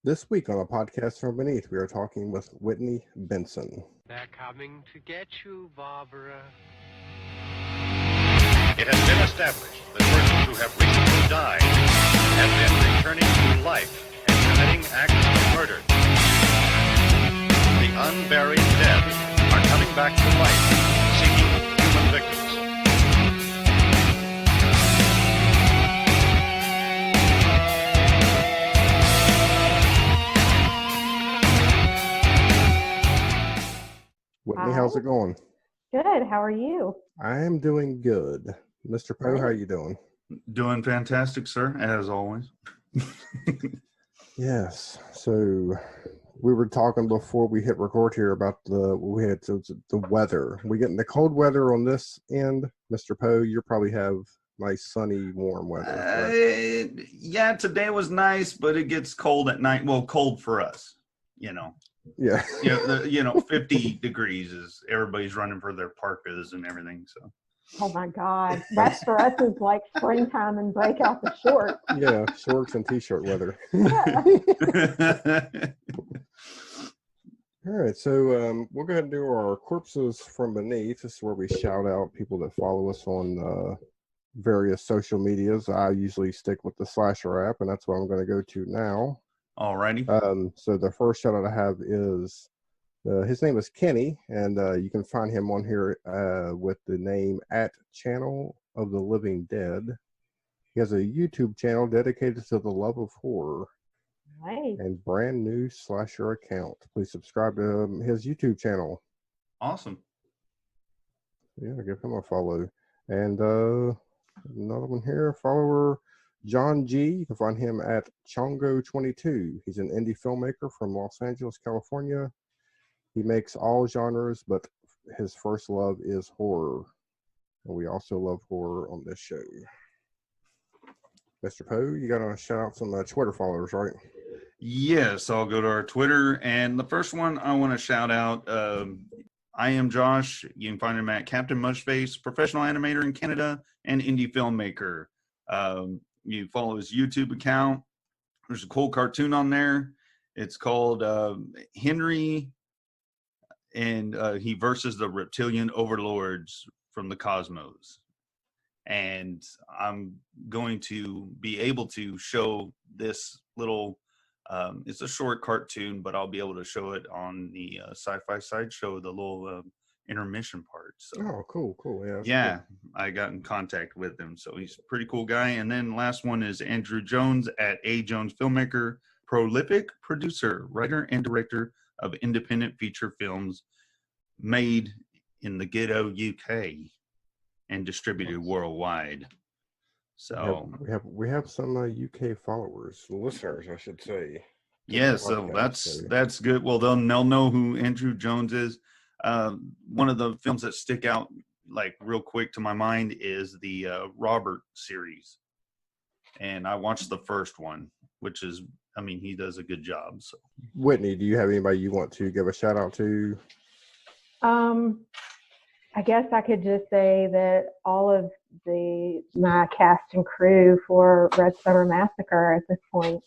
This week on a podcast from beneath, we are talking with Whitney Benson. They're coming to get you, Barbara. It has been established that persons who have recently died have been returning to life and committing acts of murder. The unburied dead are coming back to life, seeking human victims. Whitney, Hi. how's it going? Good. How are you? I am doing good. Mr. Poe, how are you doing? Doing fantastic, sir, as always. Yes. So we were talking before we hit record here about the weather. We getting the cold weather on this end, Mr. Poe. You probably have nice, sunny, warm weather. Right? Yeah, today was nice, but it gets cold at night. Well, cold for us, you know. Yeah. 50 degrees is everybody's running for their parkas and everything. So. Oh my God, that for us is like springtime and break out the shorts. Yeah, shorts and t-shirt weather. Yeah. All right, so we'll go ahead and do our corpses from beneath. This is where we shout out people that follow us on various social medias. I usually stick with the Slasher app, and that's what I'm going to go to now. Alrighty. So the first shout out I have is his name is Kenny, and you can find him on here with the name @Channel of the Living Dead. He has a YouTube channel dedicated to the love of horror. Nice. And brand new slasher account. Please subscribe to his YouTube channel. Awesome. Yeah, give him a follow. And another one here, follower John G. You can find him at Chongo22. He's an indie filmmaker from Los Angeles, California. He makes all genres, but his first love is horror. And we also love horror on this show. Mr. Poe, you got to shout out some Twitter followers, right? Yes, I'll go to our Twitter. And the first one I want to shout out, I am Josh. You can find him at Captain Mushface, professional animator in Canada and indie filmmaker. You follow his YouTube account. There's a cool cartoon on there. It's called Henry, and he versus the reptilian overlords from the cosmos. And I'm going to be able to show this little, it's a short cartoon, but I'll be able to show it on the Sci-Fi Sideshow, the little intermission part. So, oh, cool. Yeah, cool. I got in contact with him. So he's a pretty cool guy. And then last one is Andrew Jones at A. Jones Filmmaker, prolific producer, writer, and director of independent feature films made in the ghetto UK and distributed worldwide. So we have some UK followers, listeners, I should say. Yeah, so that's good. Well, they'll know who Andrew Jones is. One of the films that stick out like real quick to my mind is the Robert series, and I watched the first one, which is, I mean, he does a good job. So, Whitney, do you have anybody you want to give a shout out to? I guess I could just say that all of my cast and crew for Red Summer Massacre at this point.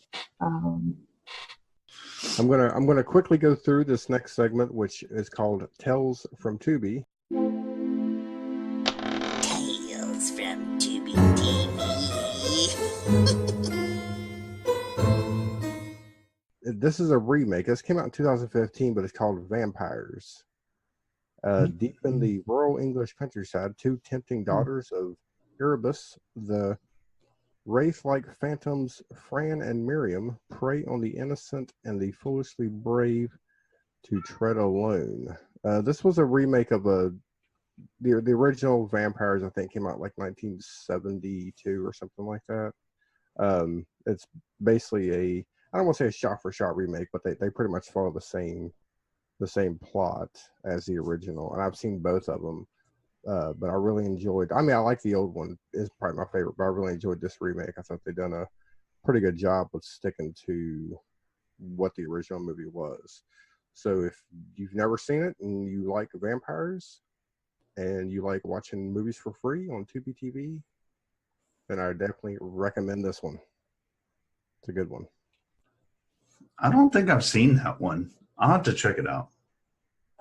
I'm gonna quickly go through this next segment, which is called Tales from Tubi. Tales from Tubi TV. This is a remake. This came out in 2015, but it's called Vampires. Deep in the rural English countryside, two tempting daughters of Erebus, the wraith-like phantoms Fran and Miriam, prey on the innocent and the foolishly brave to tread alone. This was a remake of the original Vampires. I think came out like 1972 or something like that. It's basically I don't want to say a shot-for-shot remake, but they pretty much follow the same plot as the original, and I've seen both of them. But I really enjoyed. I mean, I like the old one; is probably my favorite. But I really enjoyed this remake. I thought they've done a pretty good job with sticking to what the original movie was. So if you've never seen it and you like vampires and you like watching movies for free on Tubi TV, then I definitely recommend this one. It's a good one. I don't think I've seen that one. I'll have to check it out.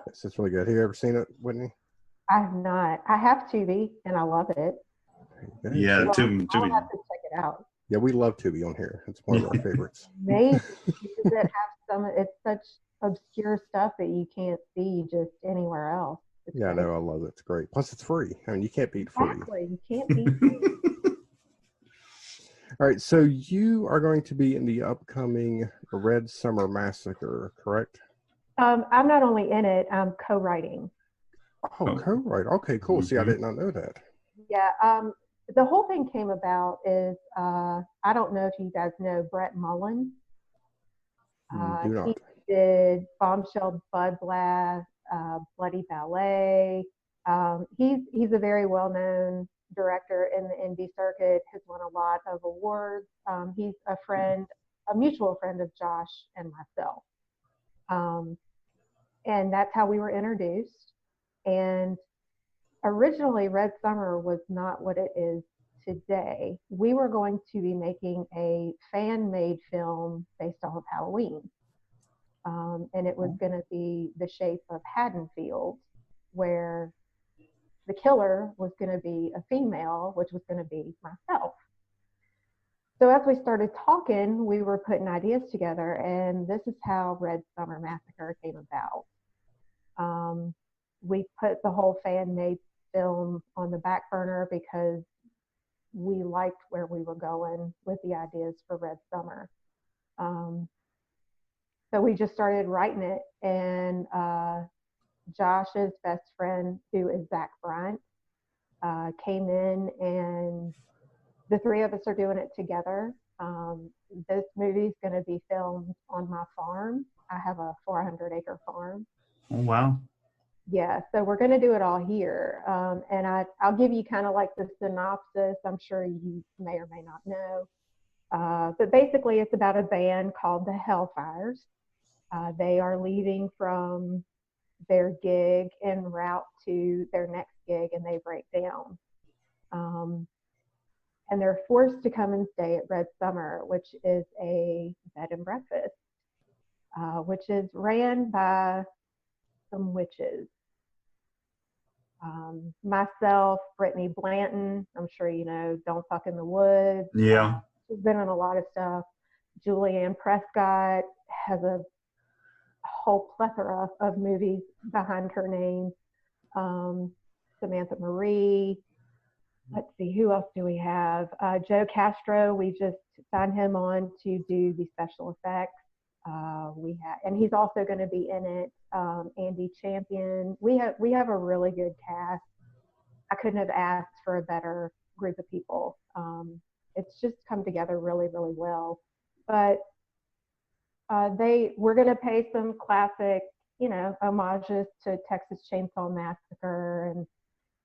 Yes, it's really good. Have you ever seen it, Whitney? I have not. I have Tubi, and I love it. Yeah, Well, Tubi. I'll have to check it out. Yeah, we love Tubi on here. It's one of our favorites. Amazing, because it has some. It's such obscure stuff that you can't see just anywhere else. It's Yeah, I great. know. I love it. It's great. Plus, it's free. I mean, you can't beat free. Exactly. You can't beat free. All right, so you are going to be in the upcoming Red Summer Massacre, correct? I'm not only in it, I'm co-writing. Oh, co-write. Okay, cool. See, I Mhm. did not know that. Yeah. The whole thing came about is I don't know if you guys know Brett Mullen. Do not. He did Bombshell, Bud Blast, Bloody Ballet. He's a very well-known director in the indie circuit. Has won a lot of awards. He's a mutual friend of Josh and myself, and that's how we were introduced. And originally, Red Summer was not what it is today. We were going to be making a fan-made film based off of Halloween. And it was going to be the shape of Haddonfield, where the killer was going to be a female, which was going to be myself. So as we started talking, we were putting ideas together, and this is how Red Summer Massacre came about. We put the whole fan-made film on the back burner because we liked where we were going with the ideas for Red Summer. So we just started writing it, and Josh's best friend, who is Zach Bryant, came in, and the three of us are doing it together. This movie is going to be filmed on my farm. I have a 400-acre farm. Oh, wow. Yeah, so we're going to do it all here. And I'll give you kind of like the synopsis. I'm sure you may or may not know. But basically, it's about a band called the Hellfires. They are leaving from their gig en route to their next gig, and they break down. And they're forced to come and stay at Red Summer, which is a bed and breakfast, which is ran by some witches. Myself, Brittany Blanton, I'm sure you know, Don't Fuck in the Woods. Yeah. She's been in a lot of stuff. Julianne Prescott has a whole plethora of movies behind her name. Samantha Marie. Let's see, who else do we have? Joe Castro, we just signed him on to do the special effects. And he's also going to be in it. Andy Champion. We have a really good cast. I couldn't have asked for a better group of people. It's just come together really, really well. But we're going to pay some classic, homages to Texas Chainsaw Massacre and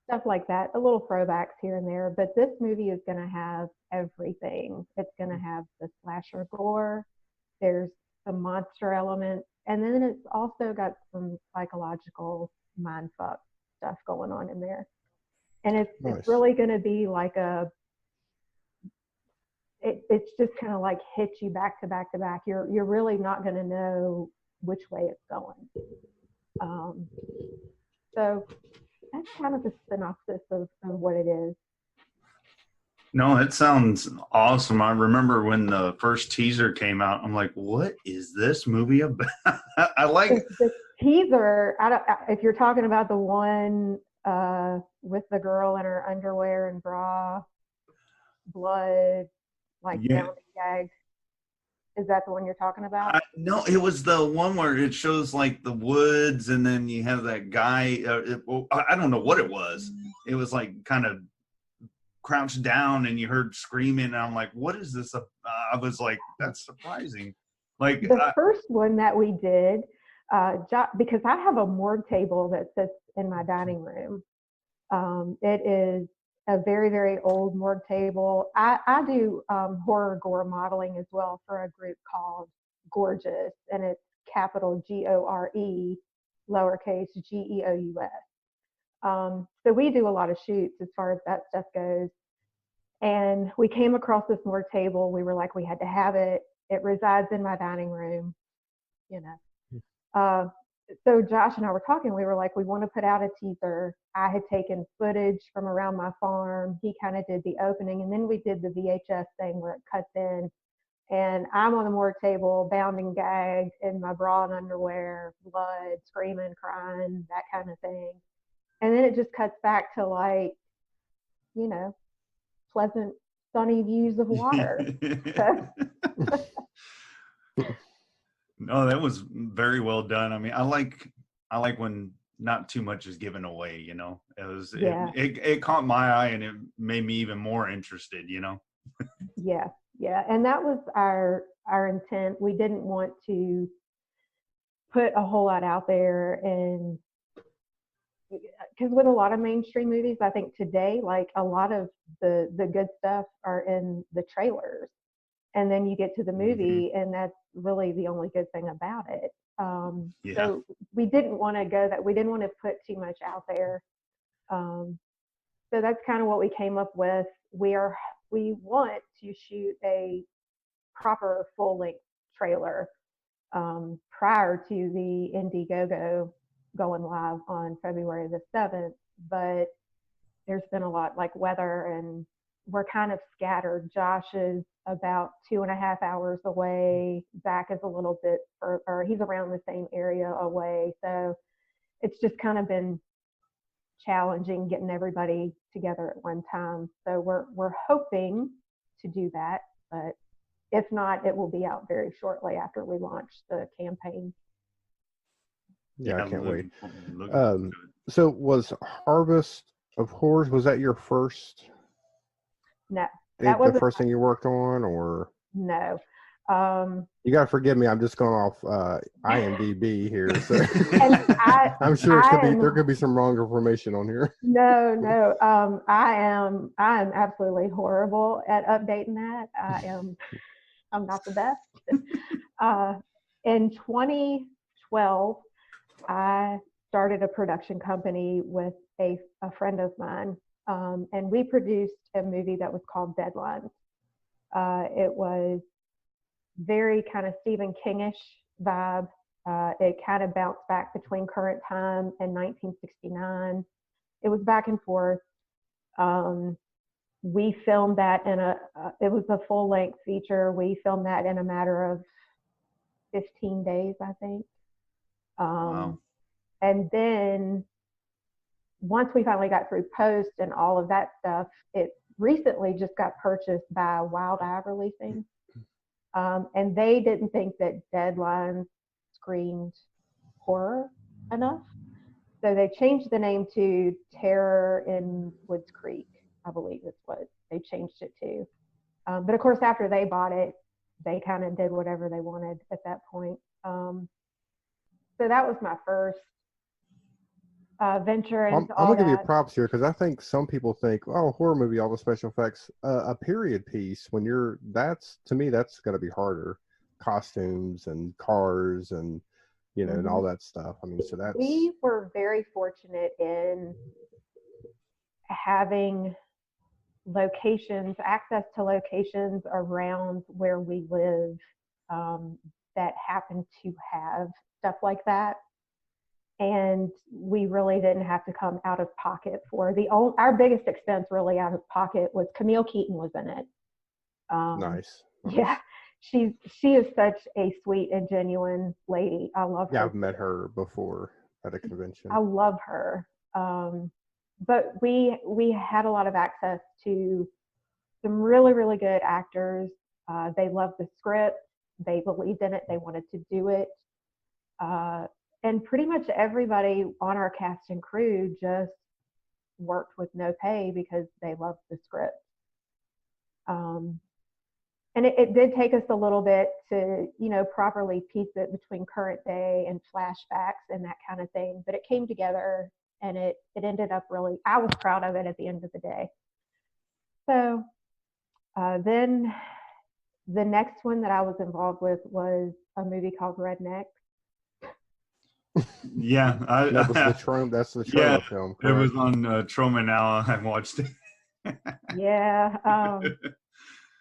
stuff like that, a little throwbacks here and there. But this movie is going to have everything. It's going to have the slasher gore. There's some monster elements. And then it's also got some psychological mindfuck stuff going on in there. And it's really going to be like it's just kind of like hit you back to back to back. You're really not going to know which way it's going. So that's kind of the synopsis of what it is. No, it sounds awesome. I remember when the first teaser came out, I'm like, what is this movie about? I like the teaser. If you're talking about the one with the girl in her underwear and bra, blood, like down the gag. Is that the one you're talking about? No, it was the one where it shows like the woods, and then you have that guy. I don't know what it was. It was like kind of crouched down, and you heard screaming. And I'm like, "What is this?" I was like, "That's surprising." Like the first one that we did, because I have a morgue table that sits in my dining room. It is a very, very old morgue table. I do horror gore modeling as well for a group called Gorgeous, and it's capital GORE, lowercase GEOUS. So we do a lot of shoots as far as that stuff goes. And we came across this morgue table. We were like, we had to have it. it resides in my dining room, you know. So Josh and I were talking. We were like, we want to put out a teaser. I had taken footage from around my farm. He kind of did the opening, and then we did the VHS thing where it cuts in, and I'm on the morgue table, bound and gagged in my bra and underwear, blood, screaming, crying, that kind of thing. And then it just cuts back to, like, you know, pleasant, sunny views of water. No, that was very well done. I mean, I like when not too much is given away, you know. It caught my eye, and it made me even more interested, you know. Yeah. And that was our intent. We didn't want to put a whole lot out there, and because with a lot of mainstream movies, I think today, like, a lot of the good stuff are in the trailers, and then you get to the movie, and that's really the only good thing about it. So we didn't want to go that. We didn't want to put too much out there. So that's kind of what we came up with. We want to shoot a proper full-length trailer prior to the Indiegogo going live on February the 7th, but there's been a lot, like, weather, and we're kind of scattered. Josh is about 2.5 hours away. Zach is a little bit further. He's around the same area away. So it's just kind of been challenging getting everybody together at one time. So we're hoping to do that, but if not, it will be out very shortly after we launch the campaign. Yeah, I can't wait. So was Harvest of Horrors, was that your first? No. That was the first thing you worked on, or? No. You got to forgive me. I'm just going off IMDb here. So. I'm sure there could be some wrong information on here. No. I am absolutely horrible at updating that. I'm not the best. In 2012, I started a production company with a friend of mine, and we produced a movie that was called Deadlines. It was very kind of Stephen King-ish vibe. It kind of bounced back between current time and 1969. It was back and forth. We filmed that it was a full-length feature. We filmed that in a matter of 15 days, I think. Wow. And then once we finally got through post and all of that stuff, it recently just got purchased by Wild Eye Releasing. And they didn't think that Deadlines screamed horror enough. So they changed the name to Terror in Woods Creek, I believe is what they changed it to. But of course, after they bought it, they kind of did whatever they wanted at that point. So that was my first venture into all I'm gonna that. give you props here, because I think some people think, oh, horror movie, all the special effects. A period piece, when to me, that's got to be harder. Costumes and cars and, you know, and all that stuff. I mean, so that's. We were very fortunate in having access to locations around where we live that happen to have stuff like that. And we really didn't have to come out of pocket for our biggest expense really out of pocket was Camille Keaton was in it. Nice. Yeah, she is such a sweet and genuine lady. I love her. Yeah, I've met her before at a convention. I love her. But we had a lot of access to some really, really good actors. They loved the script. They believed in it. They wanted to do it. And pretty much everybody on our cast and crew just worked with no pay because they loved the script. And it did take us a little bit to, you know, properly piece it between current day and flashbacks and that kind of thing. But it came together, and it ended up really, I was proud of it at the end of the day. So then the next one that I was involved with was a movie called Redneck. Yeah, that was the Troma. That's the Troma film. Correct? It was on Troma now. I watched it. Yeah.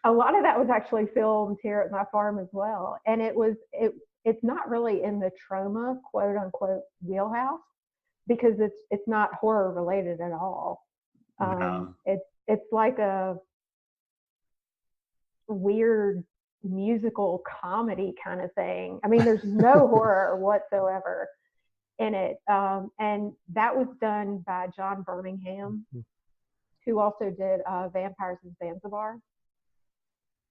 a lot of that was actually filmed here at my farm as well. And it's not really in the trauma quote unquote wheelhouse because it's not horror related at all. No. It's like a weird musical comedy kind of thing. I mean, there's no horror whatsoever in it. And that was done by John Birmingham, who also did Vampires in Zanzibar.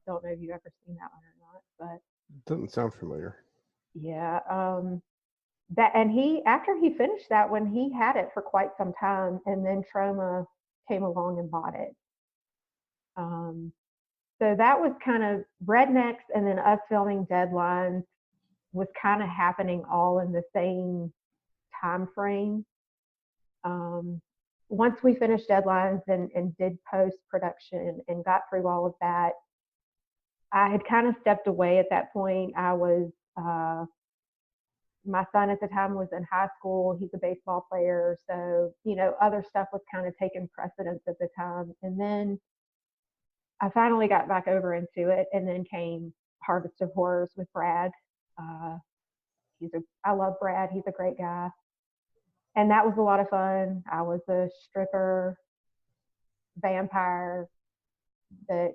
Don't know if you've ever seen that one or not, but Doesn't sound familiar. yeah. That, and after he finished that one, he had it for quite some time, and then Trauma came along and bought it. So that was kind of Rednecks, and then us filming Deadlines was kind of happening all in the same time frame. Once we finished Deadlines and did post-production and got through all of that, I had kind of stepped away at that point. I was, my son at the time was in high school. He's a baseball player. So, other stuff was kind of taking precedence at the time. And then I finally got back over into it, and then came Harvest of Horrors with Brad. I love Brad. He's a great guy. And that was a lot of fun. I was a stripper vampire that,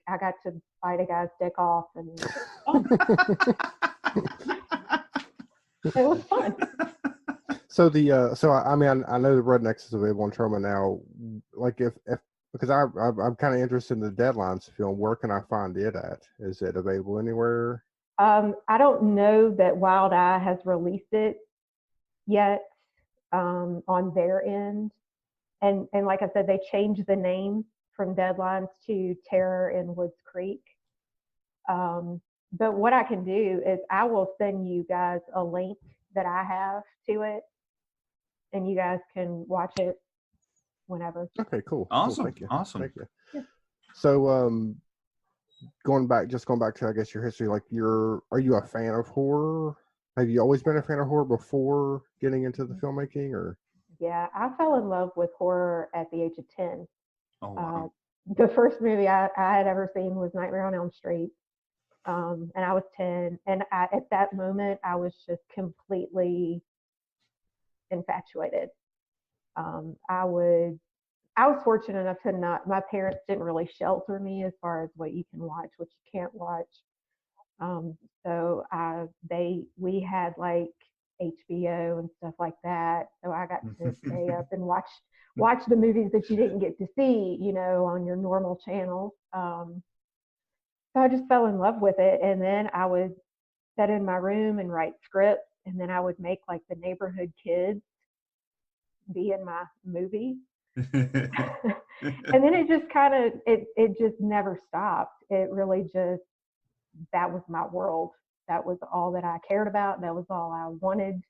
I got to bite a guy's dick off, and it was fun. So I mean, I know the Rednecks is available on Trauma now. Like if because I'm kind of interested in the Deadlines film. Where can I find it at? Is it available anywhere? I don't know that Wild Eye has released it yet on their end. And like I said, they changed the name from Deadlines to Terror in Woods Creek. But what I can do is I will send you guys a link that I have to it, and you guys can watch it whenever. Okay, cool. Awesome. Cool. Thank you. Awesome. Thank you. Yeah. So, going back to, I guess, your history, like are you a fan of horror? Have you always been a fan of horror before getting into the filmmaking, or? Yeah, I fell in love with horror at the age of 10. Oh, wow. The first movie I had ever seen was Nightmare on Elm Street. And I was 10. And at that moment, I was just completely infatuated. I was fortunate enough to not, my parents didn't really shelter me as far as what you can watch, what you can't watch. So we had like HBO and stuff like that. So I got to stay up and watch the movies that you didn't get to see, on your normal channels. So I just fell in love with it. And then I would sit in my room and write scripts. And then I would make like the neighborhood kids be in my movie. And then it just kind of, it just never stopped. It really just, that was my world. That was all that I cared about. That was all I wanted.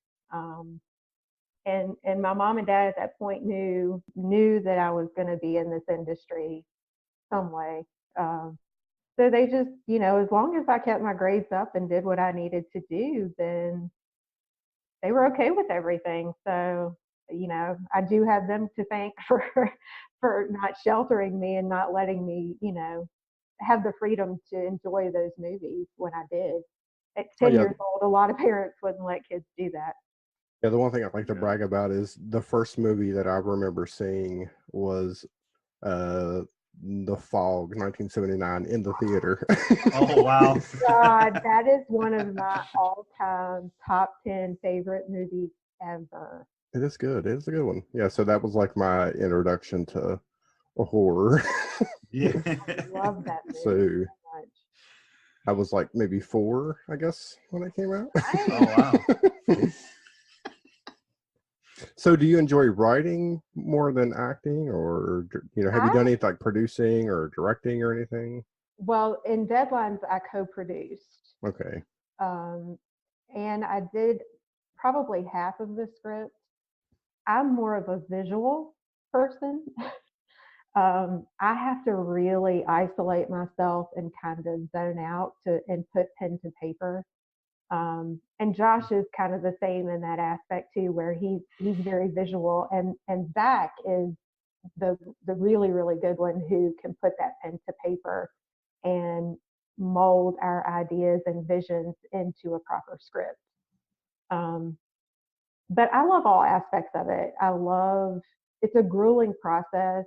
And my mom and dad at that point knew that I was going to be in this industry some way. So they just, as long as I kept my grades up and did what I needed to do, then they were okay with everything. So, I do have them to thank for not sheltering me and not letting me, have the freedom to enjoy those movies when I did. At 10 years old, a lot of parents wouldn't let kids do that. Yeah, the one thing I'd like to brag about is the first movie that I remember seeing was The Fog, 1979, in the theater. Oh, wow. God, that is one of my all-time top 10 favorite movies ever. It is good. It is a good one. Yeah, so that was like my introduction to a horror. Yeah. Love that movie So much. I was like maybe 4, I guess, when it came out. Oh, wow. So do you enjoy writing more than acting, or, have you done any like producing or directing or anything? Well, in Deadlines, I co-produced. Okay. And I did probably half of the script. I'm more of a visual person. I have to really isolate myself and kind of zone out and put pen to paper. And Josh is kind of the same in that aspect too, where he's very visual, and Zach is the really, really good one who can put that pen to paper. and mold our ideas and visions into a proper script. But I love all aspects of it. It's a grueling process,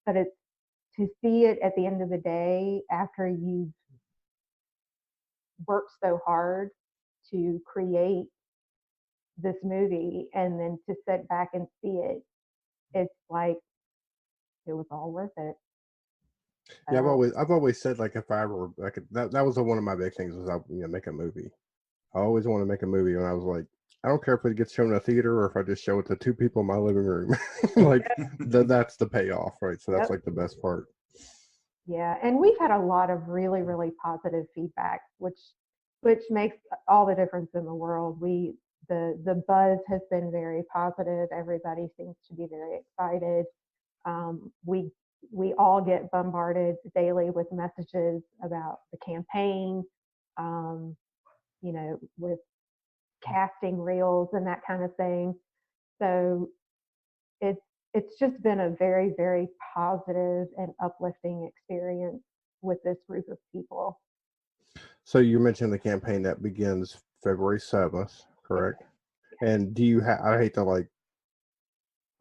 but it's to see it at the end of the day after you've worked so hard to create this movie and then to sit back and see it, it's like it was all worth it. Yeah, I've always said, like, if I ever that was one of my big things, was I make a movie. I always want to make a movie, and I was like, I don't care if it gets shown in a theater or if I just show it to two people in my living room. Like that's the payoff, right? So that's like the best part. Yeah, and we've had a lot of really, really positive feedback, which makes all the difference in the world. The buzz has been very positive. Everybody seems to be very excited. We all get bombarded daily with messages about the campaign, with casting reels and that kind of thing. So it's just been a very, very positive and uplifting experience with this group of people. So you mentioned the campaign that begins February 7th, correct? Yeah. And do you I hate to like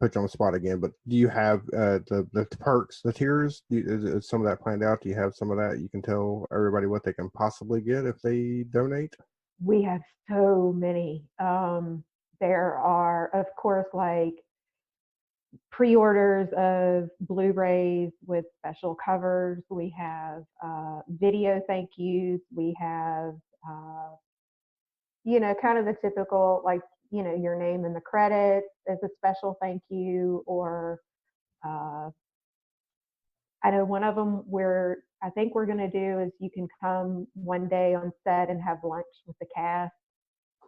put you on the spot again, but do you have the perks, the tiers? Is some of that planned out? Do you have some of that? You can tell everybody what they can possibly get if they donate? We have so many. There are, of course, like pre-orders of Blu-rays with special covers. We have video thank yous. We have, kind of the typical, like, your name in the credits as a special thank you, or I know one of them I think we're going to do is you can come one day on set and have lunch with the cast.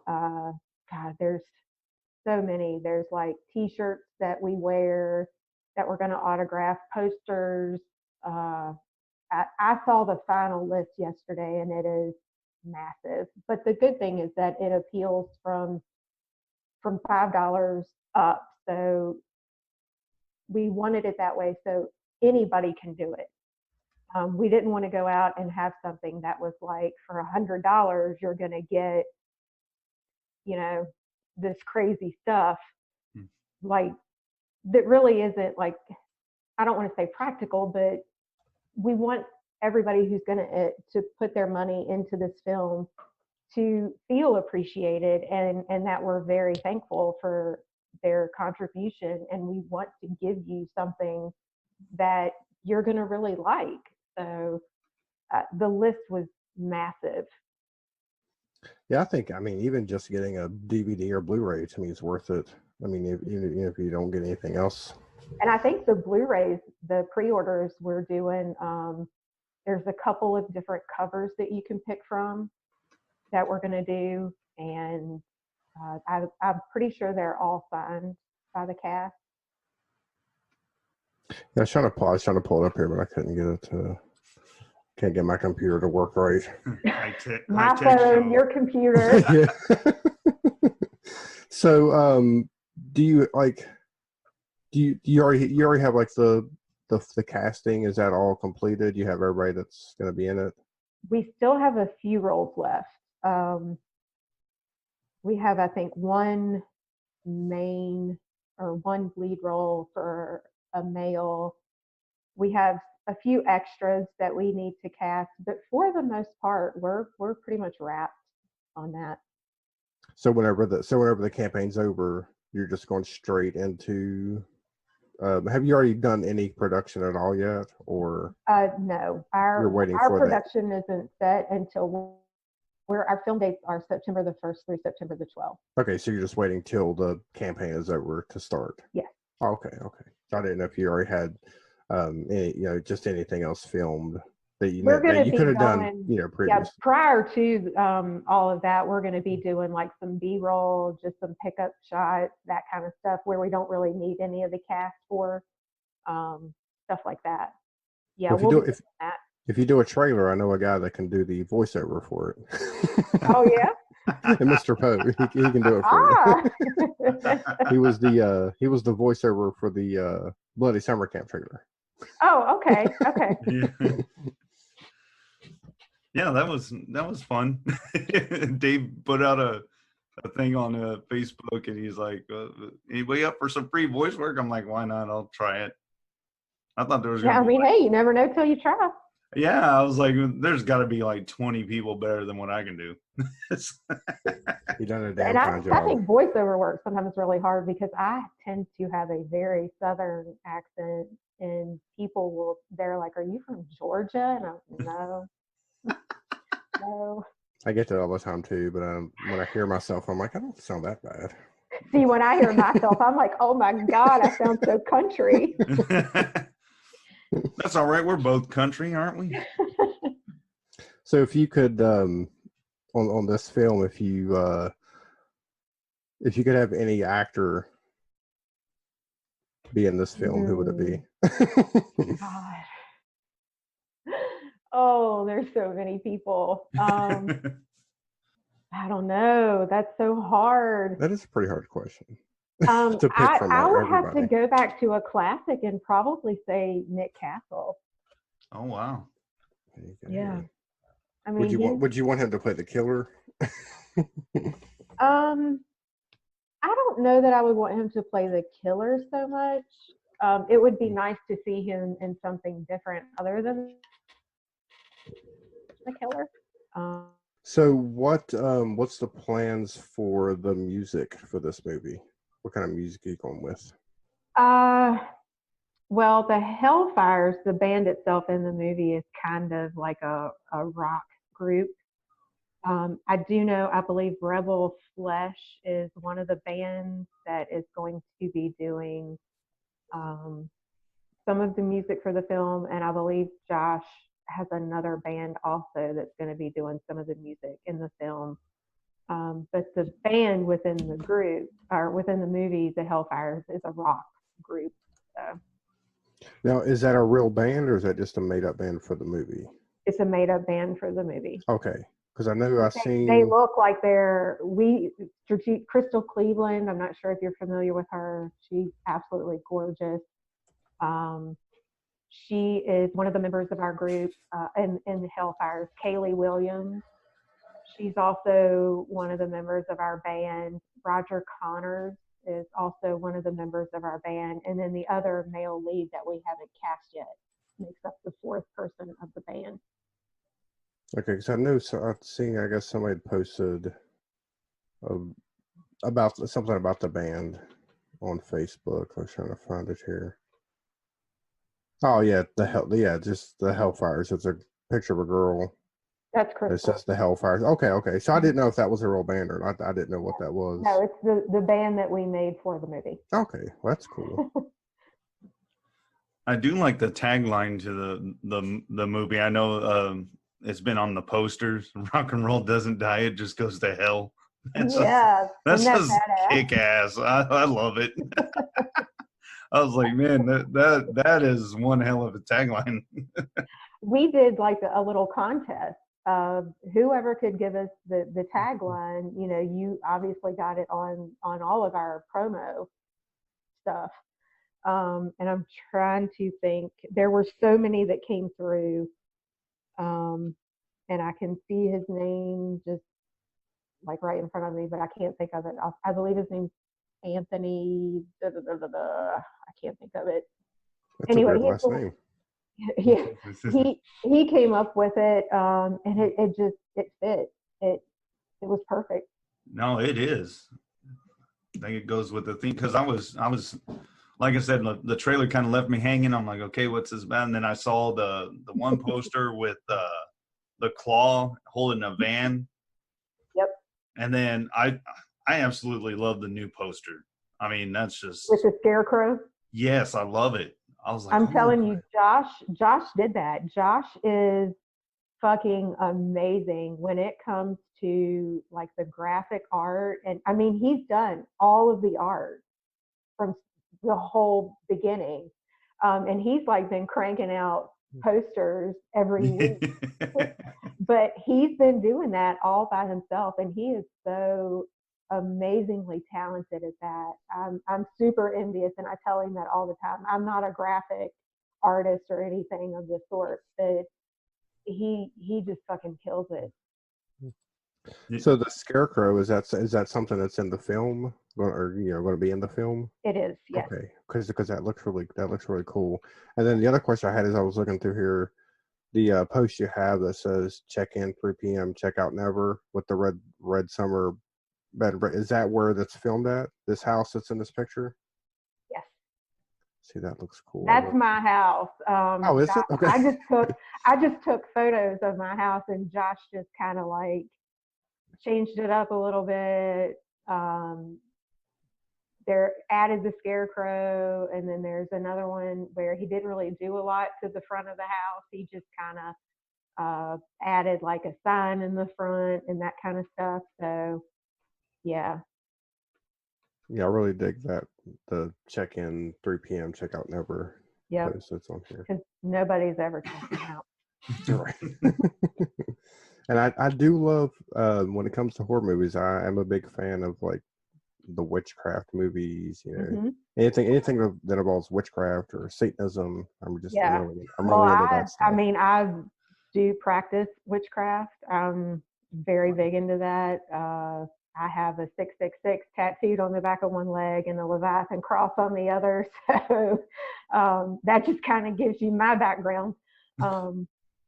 God, there's so many. There's like t-shirts that we wear that we're going to autograph, posters. I saw the final list yesterday and it is massive. But the good thing is that it appeals from $5 up. So we wanted it that way so anybody can do it. We didn't want to go out and have something that was like for $100 you're going to get, this crazy stuff, like that really isn't, like, I don't want to say practical, but we want everybody who's going to put their money into this film to feel appreciated and that we're very thankful for their contribution, and we want to give you something that you're going to really like. So the list was massive. Yeah, I think, even just getting a DVD or Blu-ray to me is worth it. Even if you don't get anything else. And I think the Blu-rays, the pre-orders we're doing, there's a couple of different covers that you can pick from that we're going to do. And I'm pretty sure they're all signed by the cast. Yeah, I was trying to pull it up here, but I couldn't get it to. Can't get my computer to work right. My phone, your computer. Yeah. So, do you already have like the casting? Is that all completed? You have everybody that's going to be in it? We still have a few roles left. We have, I think, one main or one lead role for a male. We have a few extras that we need to cast, but for the most part, we're pretty much wrapped on that. So whenever the campaign's over, you're just going straight into. Have you already done any production at all yet, or? No, you're waiting our for production isn't set until our film dates are September the 1st through September the 12th. Okay, so you're just waiting till the campaign is over to start. Yes. Okay. I didn't know if you already had. Just anything else filmed that you could have done, previously. Yeah, prior to all of that, we're going to be doing like some B-roll, just some pickup shots, that kind of stuff where we don't really need any of the cast for, stuff like that. Yeah, if you do a trailer, I know a guy that can do the voiceover for it. Oh yeah. And Mr. Poe, he can do it for you. He was the voiceover for the Bloody Summer Camp trailer. Oh, okay. Yeah, that was fun. Dave put out a thing on Facebook, and he's like, "Anybody up for some free voice work?" I'm like, "Why not? I'll try it." I thought there was Yeah, gonna I be mean, like, hey, you never know till you try. yeah, I was like, "There's got to be like 20 people better than what I can do." You done a And damn I fine job. think voiceover work sometimes is really hard because I tend to have a very Southern accent, and they're like, "Are you from Georgia?" And I'm no, no. I get that all the time too, but when I hear myself, I'm like, I don't sound that bad. See, when I hear myself, I'm like, "Oh my God, I sound so country." That's all right. We're both country, aren't we? So if you could, on this film, if you could have any actor be in this film, who would it be? God. Oh, there's so many people. I don't know. That's so hard. That is a pretty hard question to pick from I would have to everybody. go back to a classic and probably say Nick Castle. Oh wow. Yeah. I mean, Would you want him to play the killer? I don't know that I would want him to play the killer so much. It would be nice to see him in something different other than the killer. So what's the plans for the music for this movie? What kind of music are you going with? Well, the Hellfires, the band itself in the movie is kind of like a rock group. I do know, I believe Rebel Flesh is one of the bands that is going to be doing some of the music for the film, and I believe Josh has another band also that's going to be doing some of the music in the film. But the band within the group, or within the movie, the Hellfires, is a rock group. So. Now, is that a real band or is that just a made-up band for the movie? It's a made-up band for the movie. Okay, because I know They look like Crystal Cleveland. I'm not sure if you're familiar with her. She's absolutely gorgeous. She is one of the members of our group in the Hellfires, Kaylee Williams. She's also one of the members of our band. Roger Connors is also one of the members of our band. And then the other male lead that we haven't cast yet makes up the fourth person of the band. Okay, because I know, so I've seen, I guess somebody posted about something about the band on Facebook. I was trying to find it here. Oh yeah, just the Hellfires. It's a picture of a girl. That's Crystal. It says the Hellfires. Okay. So I didn't know if that was a real band or not. I didn't know what that was. No, it's the band that we made for the movie. Okay, well, that's cool. I do like the tagline to the movie. I know it's been on the posters. Rock and roll doesn't die; it just goes to hell. That's just kick ass. I love it. I was like, man, that is one hell of a tagline. We did like a little contest of whoever could give us the tagline. You know, you obviously got it on all of our promo stuff. And I'm trying to think. There were so many that came through. And I can see his name just like right in front of me, but I can't think of it. I believe his name's Anthony. I can't think of it. That's anyway, a great last name. Yeah, he came up with it, and it fit. It was perfect. No, it is. I think it goes with the theme because I was like I said, the trailer kind of left me hanging. I'm like, okay, what's this about? And then I saw the one poster with the claw holding a van. Yep. And then I absolutely love the new poster. I mean, that's just with the scarecrow. Yes, I love it. I was like, I'm telling you, Josh did that. Josh is fucking amazing when it comes to like the graphic art. And I mean, he's done all of the art from the whole beginning. And he's like been cranking out posters every week. But he's been doing that all by himself. And he is so amazingly talented at that. I'm super envious, and I tell him that all the time. I'm not a graphic artist or anything of the sort, but he just fucking kills it. So the Scarecrow, is that something that's in the film, or going to be in the film? It is, yes. Okay, because that looks really cool. And then the other question I had is I was looking through here, the post you have that says check in 3 p.m. check out never with the red summer bed. Is that where that's filmed at? This house that's in this picture? Yes. See, that looks cool. That's my house. Oh, is it? Okay. I just took photos of my house, and Josh just kind of like changed it up a little bit. There added the Scarecrow, and then there's another one where he didn't really do a lot to the front of the house. He just kind of added like a sign in the front and that kind of stuff. So yeah. Yeah, I really dig that, the check in 3 p.m. check out never. Yeah, it's on here because nobody's ever checking out. Right. And I do love, when it comes to horror movies, I am a big fan of like the witchcraft movies, Mm-hmm. anything that involves witchcraft or Satanism. I'm really into that stuff. I mean, I do practice witchcraft. I'm very big into that. I have a 666 tattooed on the back of one leg and a Leviathan cross on the other. So that just kind of gives you my background.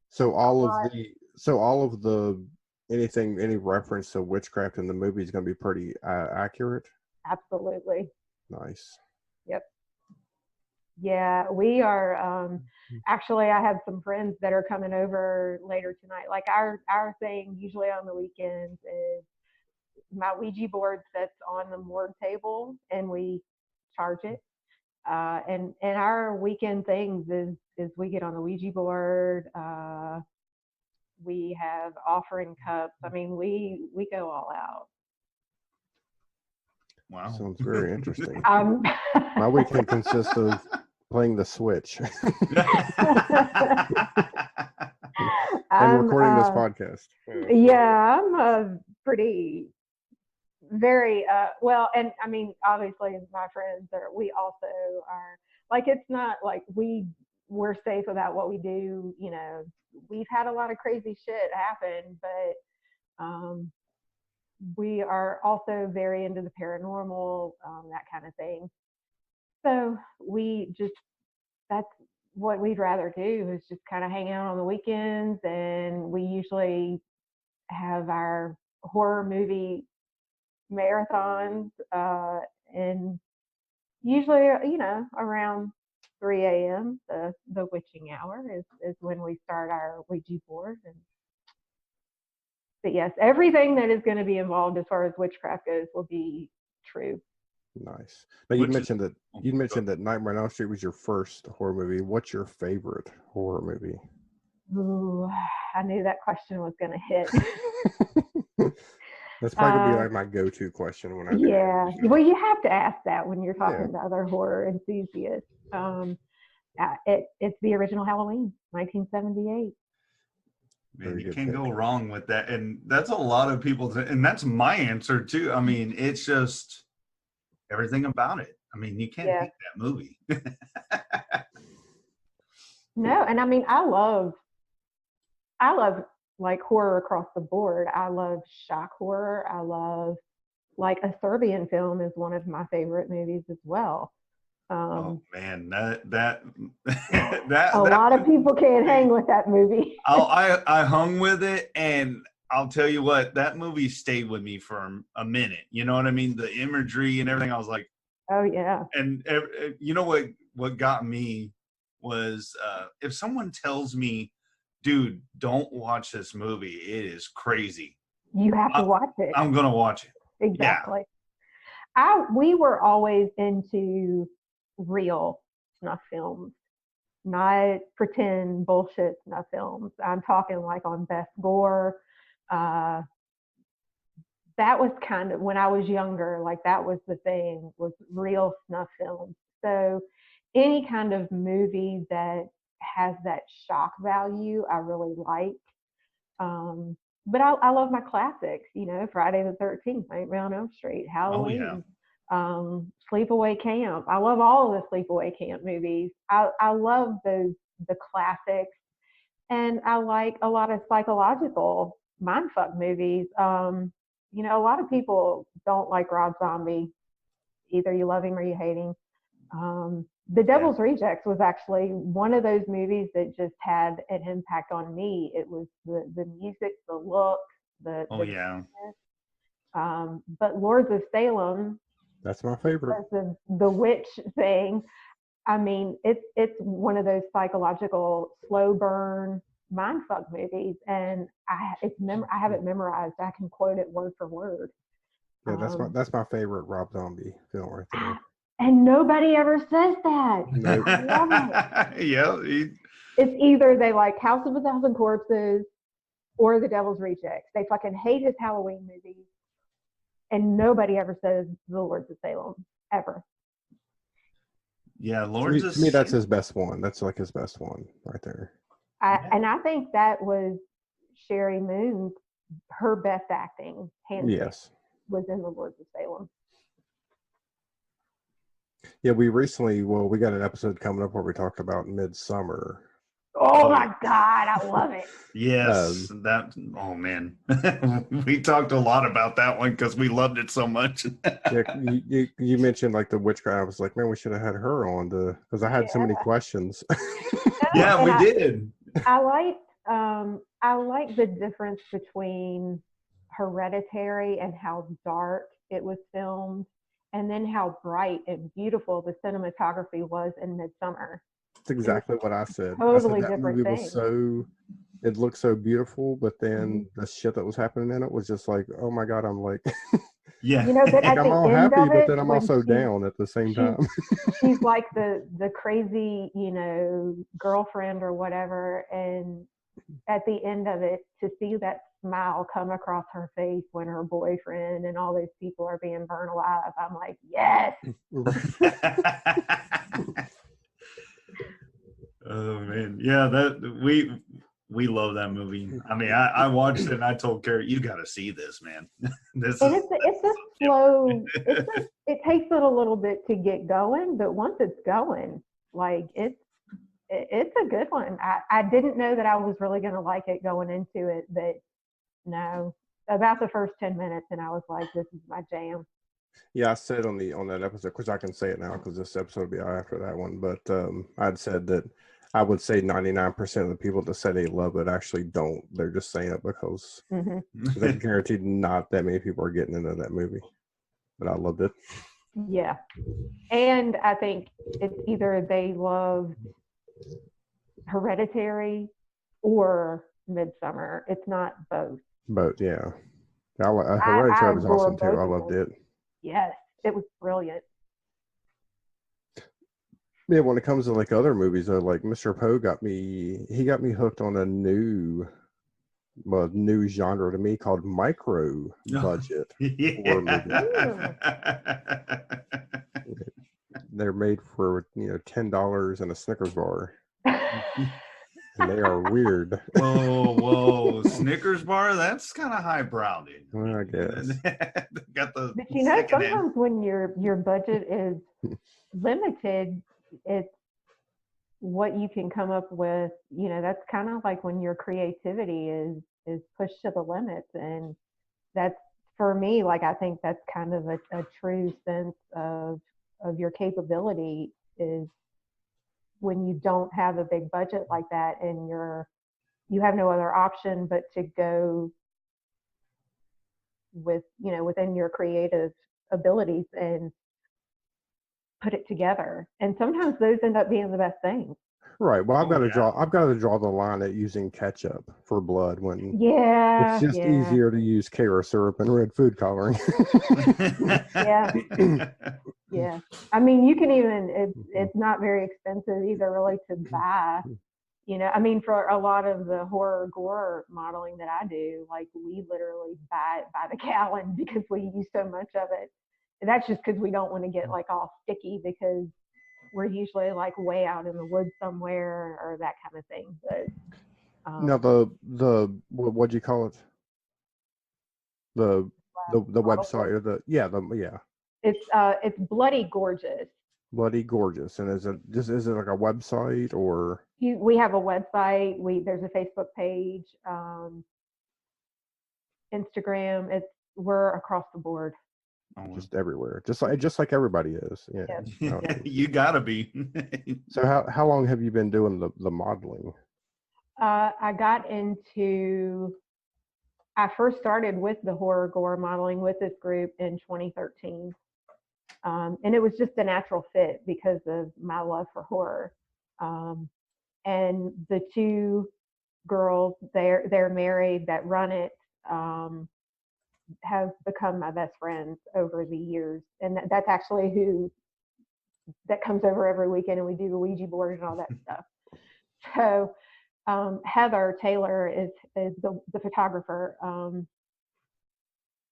So all of the any reference to witchcraft in the movie is going to be pretty accurate. Absolutely. Nice. Yep. Yeah, we are. Actually, I have some friends that are coming over later tonight. Like our thing usually on the weekends is my Ouija board sits on the morgue table and we charge it. And our weekend things is we get on the Ouija board. We have offering cups. I mean, we go all out. Wow. Sounds very interesting. My weekend consists of playing the Switch and recording this podcast. Yeah, I'm a pretty very well, and I mean, obviously my friends we also are like, it's not like we're safe about what we do. We've had a lot of crazy shit happen, but we are also very into the paranormal, that kind of thing. So that's what we'd rather do, is just kind of hang out on the weekends. And we usually have our horror movie marathons, and usually, around 3 a.m., the witching hour is when we start our Ouija board. But yes, everything that is going to be involved as far as witchcraft goes will be true. Nice. Now you mentioned that Nightmare on Elm Street was your first horror movie. What's your favorite horror movie? Ooh, I knew that question was going to hit. That's probably gonna be like my go-to question when I do. Yeah, well, you have to ask that when you're talking to other horror enthusiasts. It's the original Halloween, 1978. Man, you can't go wrong with that. And that's a lot of people, and that's my answer too. I mean, it's just everything about it. I mean, you can't hate that movie. No, and I mean, I love like horror across the board. I love shock horror. I love, like, a Serbian film is one of my favorite movies as well. Oh man, that a lot of people can't hang with that movie. I hung with it, and I'll tell you what, that movie stayed with me for a minute. You know what I mean? The imagery and everything. I was like, oh yeah. And you know what got me was, if someone tells me, dude, don't watch this movie, it is crazy, you have to watch it. I'm gonna watch it. Exactly. Yeah. We were always into real snuff films, not pretend bullshit snuff films. I'm talking like on Best Gore. That was kind of, when I was younger, like that was the thing, was real snuff films. So any kind of movie that has that shock value, I really like. But I love my classics, Friday the 13th, Nightmare on Elm Street, Halloween, Sleepaway Camp. I love all of the Sleepaway Camp movies. I love the classics. And I like a lot of psychological mindfuck movies. You know, a lot of people don't like Rob Zombie. Either you love him or you hate him. The Devil's Rejects was actually one of those movies that just had an impact on me. It was the music, the look, the but Lords of Salem, That's my favorite. the witch thing. I mean, it's one of those psychological slow burn mindfuck movies, and I have it memorized. I can quote it word for word. Yeah, that's my favorite Rob Zombie film right there. And nobody ever says that. No. I love it. Yeah. It's either they like House of a Thousand Corpses or The Devil's Rejects. They fucking hate his Halloween movies, and nobody ever says The Lords of Salem ever. Yeah, Lords To me, that's his best one. That's like his best one right there. And I think that was Sherry Moon's, her best acting, hands down, was in The Lords of Salem. Yeah, we got an episode coming up where we talked about Midsummer. Oh my God, I love it. Yes, oh man. We talked a lot about that one because we loved it so much. You mentioned like the Witchcraft. I was like, man, we should have had her on because I had so many questions. Yeah, we did. I like the difference between Hereditary and how dark it was filmed, and then how bright and beautiful the cinematography was in Midsummer. That's exactly what I said. Totally that different movie thing. It looked so beautiful, but then the shit that was happening in it was just like, oh my God, I'm like, yeah. You know, but at I'm the all end happy, of but it, then I'm when also down at the same time. She's like the crazy, you know, girlfriend or whatever, and at the end of it, to see that smile come across her face when her boyfriend and all those people are being burned alive, I'm like, yes. Oh man, yeah, we love that movie. I mean, I watched it and I told Carey, you got to see this, man. It's a slow. It takes it a little bit to get going, but once it's going, like it's a good one. I didn't know that I was really going to like it going into it, but no, about the first 10 minutes, and I was like, this is my jam. Yeah, I said on that episode, because I can say it now because this episode will be out after that one, but I'd said that I would say 99% of the people that say they love it actually don't. They're just saying it because they're guaranteed not that many people are getting into that movie. But I loved it. Yeah. And I think it's either they loved Hereditary or Midsummer. It's not both. But yeah. Hereditary was awesome too. I loved it. Yes, it was brilliant. Yeah, when it comes to like other movies, though, like Mr. Poe got me hooked on a new genre to me called micro budget horror movies. They're made for $10 and a Snickers bar. And they are weird. Whoa. Snickers bar? That's kind of highbrow, dude. Well, I guess. But sometimes when your budget is limited, it's what you can come up with. That's kind of like when your creativity is pushed to the limits. And that's, for me, like, I think that's kind of a true sense of your capability, is when you don't have a big budget like that and you have no other option but to go with, within your creative abilities and put it together. And sometimes those end up being the best things. Right. Well, I've got to draw the line at using ketchup for blood when it's just easier to use Carey syrup and red food coloring. Yeah. I mean, you can even, it's not very expensive either, really, to buy. I mean, for a lot of the horror gore modeling that I do, like, we literally buy it by the gallon because we use so much of it. And that's just because we don't want to get like all sticky, because we're usually like way out in the woods somewhere or that kind of thing. But now the what'd you call it? The website or it's BloodyGOREgeous. BloodyGOREgeous, and is it like a website or We have a website. There's a Facebook page, Instagram. We're across the board. just everywhere, just like everybody is? Yeah. Yes. You gotta be. So how long have you been doing the modeling? I first started with the horror gore modeling with this group in 2013. And it was just a natural fit because of my love for horror. And the two girls, they're married, that run it, have become my best friends over the years. And that's actually who that comes over every weekend, and we do the Ouija board and all that stuff. So Heather Taylor is the photographer.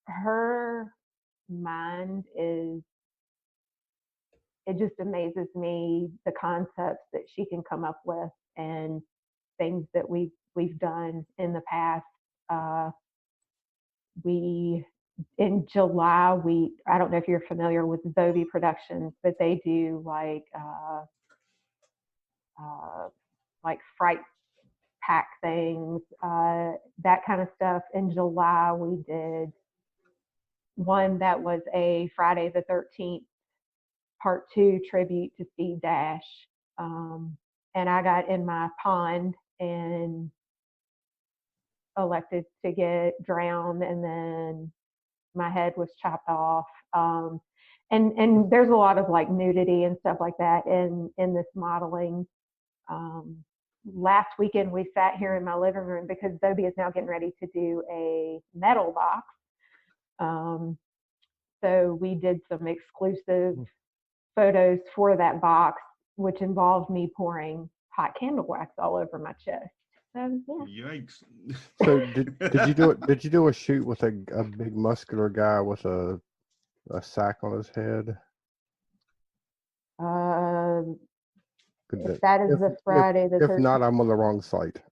Her mind it just amazes me, the concepts that she can come up with and things that we've done in the past. In July, I don't know if you're familiar with Zoe Productions, but they do like fright pack things, that kind of stuff. In July, we did one that was a Friday the 13th Part 2 tribute to Steve Dash. And I got in my pond and elected to get drowned, and then my head was chopped off. And there's a lot of like nudity and stuff like that in this modeling. Last weekend we sat here in my living room because Zoe is now getting ready to do a metal box. So we did some exclusive photos for that box, which involved me pouring hot candle wax all over my chest. So, yeah. Yikes! So did you do it? Did you do a shoot with a big muscular guy with a sack on his head? If that is the Friday the 13th. If not, I'm on the wrong site.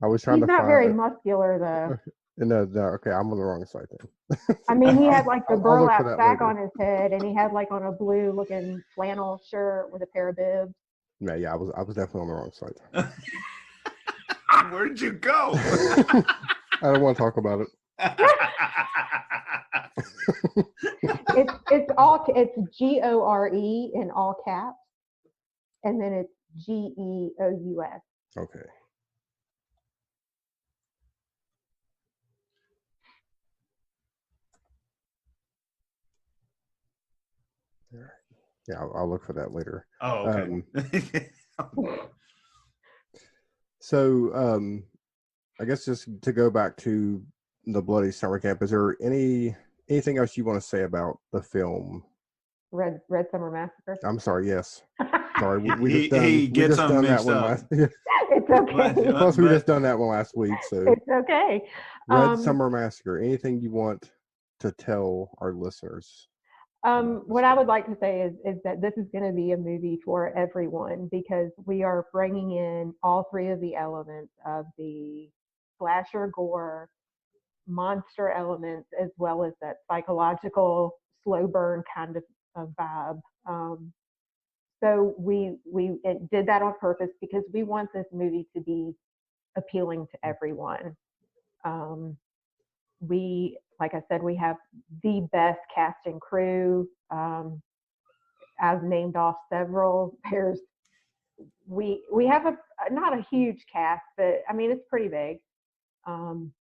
I was trying He's to not find very it. muscular though. No, okay, I'm on the wrong site then. I mean, he had like the I'll look burlap for that sack later. on his head, and he had like on a blue looking flannel shirt with a pair of bibs. Yeah, I was definitely on the wrong site. Where'd you go? I don't want to talk about it. It's GORE in all caps, and then it's GEOUS. Okay. All right. Yeah, I'll look for that later. Oh, okay. So, I guess just to go back to the Bloody Summer Camp, is there anything else you want to say about the film? Red Summer Massacre. I'm sorry. Yes. Sorry. He gets them mixed up. It's okay. Plus, we just done that one last week. So it's okay. Red Summer Massacre. Anything you want to tell our listeners? What I would like to say is that this is going to be a movie for everyone, because we are bringing in all three of the elements of the slasher gore, monster elements, as well as that psychological slow burn kind of vibe. So we did that on purpose because we want this movie to be appealing to everyone. Like I said, we have the best cast and crew. I've named off several. We have not a huge cast, but I mean, it's pretty big. And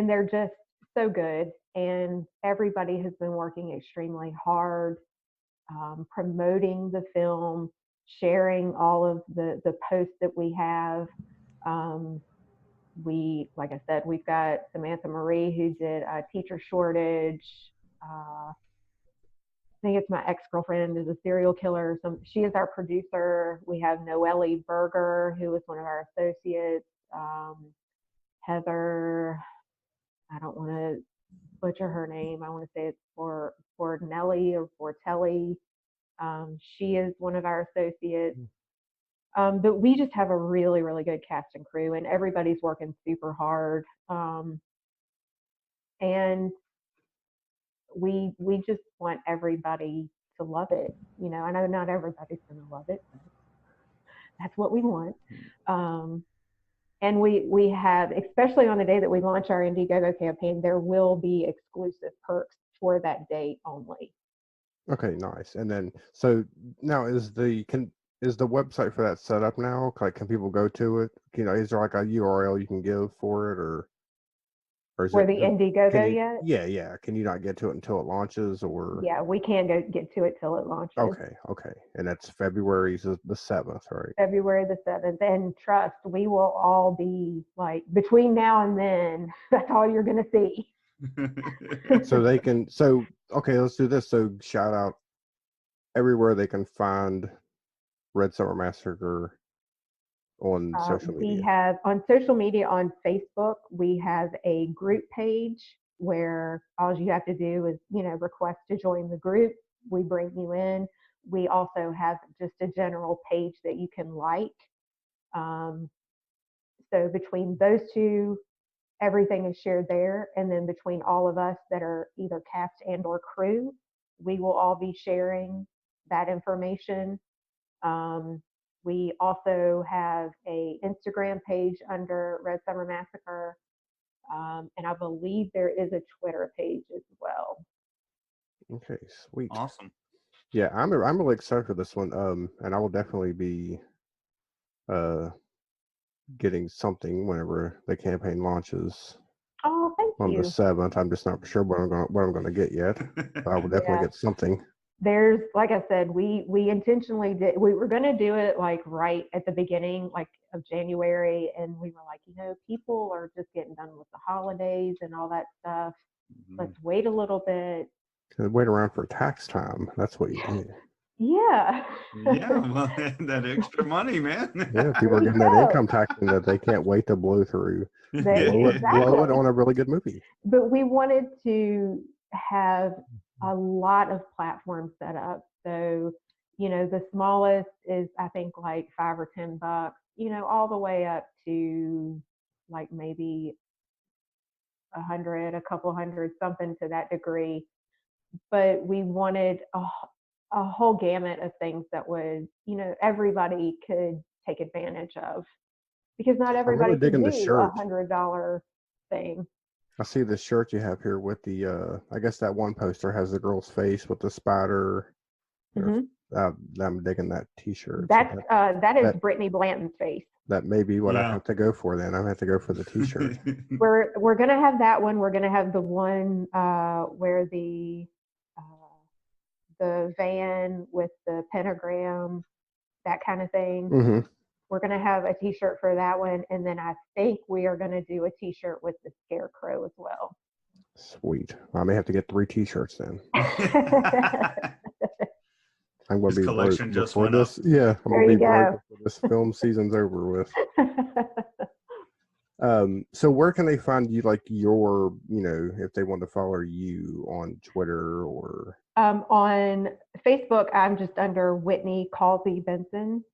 they're just so good. And everybody has been working extremely hard, promoting the film, sharing all of the posts that we have. Like I said, we've got Samantha Marie, who did a teacher shortage. I think it's my ex-girlfriend is a serial killer. She is our producer. We have Noelle Berger, who is one of our associates. Heather, I don't want to butcher her name. I want to say it's Fornelli or Fortelli. She is one of our associates. But we just have a really, really good cast and crew, and everybody's working super hard. And we just want everybody to love it. I know not everybody's going to love it, but that's what we want. And we have, especially on the day that we launch our Indiegogo campaign, there will be exclusive perks for that date only. Okay, nice. And then, so now is the website for that set up now? Like, can people go to it? Is there like a URL you can give for it, or is For it the Indiegogo yet? Yeah. Can you not get to it until it launches, or? Yeah, we can't get to it till it launches. Okay. And that's February the 7th, right? February the 7th. And trust, we will all be like, between now and then, that's all you're going to see. So they can, okay, let's do this. So shout out everywhere they can find Red Summer Massacre on social media. We have on social media, on Facebook, we have a group page where all you have to do is, request to join the group. We bring you in. We also have just a general page that you can like. So between those two, everything is shared there. And then between all of us that are either cast and or crew, we will all be sharing that information. We also have a Instagram page under Red Summer Massacre. And I believe there is a Twitter page as well. Okay, sweet. Awesome. Yeah, I'm really excited for this one. And I will definitely be getting something whenever the campaign launches. Oh, thank you. On the 7th. I'm just not sure what I'm going to get yet. But I will definitely get something. There's, like I said, we intentionally did. We were going to do it like right at the beginning, like of January, and we were like, people are just getting done with the holidays and all that stuff. Let's wait a little bit. Wait around for tax time. That's what you do. Yeah. Yeah, well, that extra money, man. Yeah, people are getting that income tax and that they can't wait to blow through. Blow it on a really good movie. But we wanted to have a lot of platforms set up. So, the smallest is, I think, like $5 or $10, all the way up to like maybe 100, a couple hundred, something to that degree. But we wanted a whole gamut of things that would, everybody could take advantage of, because not everybody can do a $100 thing. I see the shirt you have here with the, I guess that one poster has the girl's face with the spider. I'm digging that T-shirt. That is Brittany Blanton's face. That may be what I have to go for then. I have to go for the T-shirt. We're gonna have that one. We're gonna have the one where the van with the pentagram, that kind of thing. Mm-hmm. We're going to have a T-shirt for that one. And then I think we are going to do a T-shirt with the scarecrow as well. Sweet. I may have to get 3 T-shirts then. I'm going to be collection broke just went this. up. Yeah, I'm going to be broke before this film season's over with. So where can they find you, like your, if they want to follow you on Twitter or? On Facebook, I'm just under Whitney Causey Benson.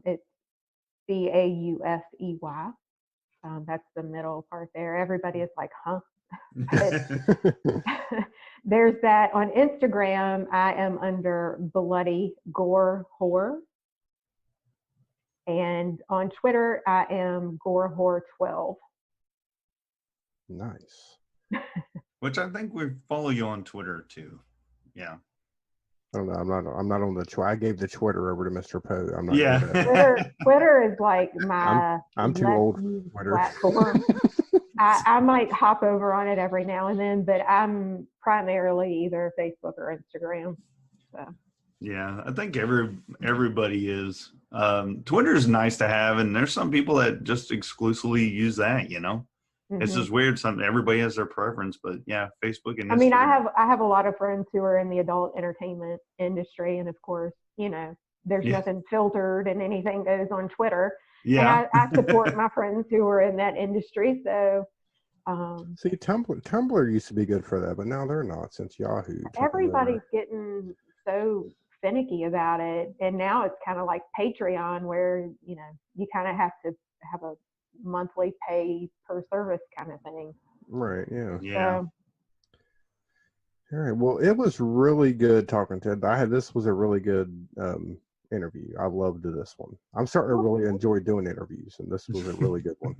It's Causey. That's the middle part there. Everybody is like, huh? There's that. On Instagram, I am under BloodyGOREgeous. And on Twitter, I am GoreHore12. Nice. Which I think we follow you on Twitter too. Yeah. I don't know. I'm not on the Twitter. I gave the Twitter over to Mr. Poe. I'm not. Yeah. Twitter is like my. I'm too old for Twitter. Platform. I might hop over on it every now and then, but I'm primarily either Facebook or Instagram. So. Yeah, I think everybody is. Twitter is nice to have, and there's some people that just exclusively use that. It's just weird. Everybody has their preference, but yeah, Facebook and Instagram. I have a lot of friends who are in the adult entertainment industry, and of course, there's nothing filtered and anything goes on Twitter. Yeah, and I support my friends who are in that industry. So, see, Tumblr used to be good for that, but now they're not since Yahoo. Everybody's getting so finicky about it, and now it's kind of like Patreon, where you kind of have to have a monthly pay per service kind of thing. Right. Yeah. Yeah. All right. Well, it was really good talking to you. This was a really good interview. I loved this one. I'm starting to really enjoy doing interviews, and this was a really good one.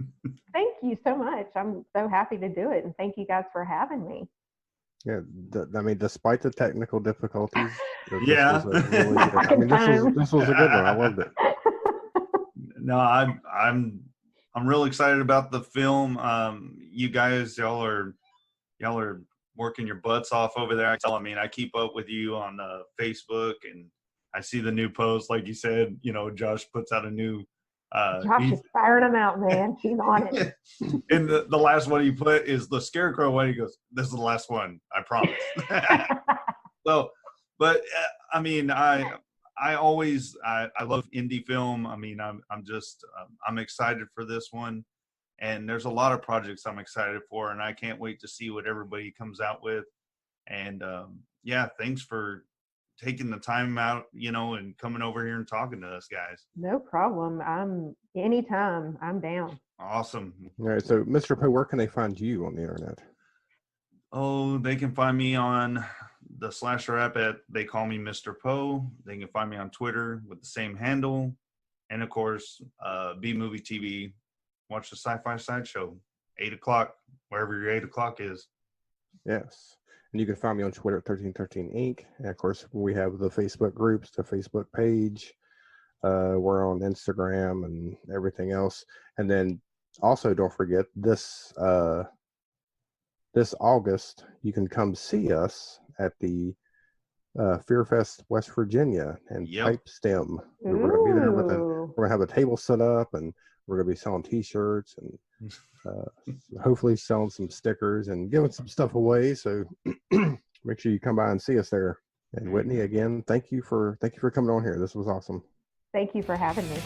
Thank you so much. I'm so happy to do it, and thank you guys for having me. Yeah, I mean, despite the technical difficulties, Yeah. this was a really good. I mean, this was a good one. I loved it. No, I'm real excited about the film. You guys, y'all are working your butts off over there. I mean, I keep up with you on Facebook, and I see the new post. Like you said, Josh puts out a new. Josh is firing them out, man. He's on it. And the last one he put is the Scarecrow one. He goes, "This is the last one, I promise." So, but I mean, I love indie film. I mean, I'm excited for this one, and there's a lot of projects I'm excited for, and I can't wait to see what everybody comes out with. And yeah, thanks for taking the time out, and coming over here and talking to us, guys. No problem. Anytime. I'm down. Awesome. All right, so Mr. Poe, where can they find you on the internet? Oh, they can find me on the Slasher app at They Call Me Mr. Poe. They can find me on Twitter with the same handle. And of course, B Movie TV. Watch the Sci-Fi Sideshow, 8 o'clock, wherever your 8 o'clock is. Yes. And you can find me on Twitter at 1313 Inc. And of course, we have the Facebook groups, the Facebook page. We're on Instagram and everything else. And then also, don't forget this August, you can come see us at the Fear Fest, West Virginia, and Pipe Stem. We're going to be there we're going to have a table set up, and we're going to be selling T-shirts and hopefully selling some stickers and giving some stuff away. So make sure you come by and see us there. And Whitney, again, thank you for coming on here. This was awesome. Thank you for having me.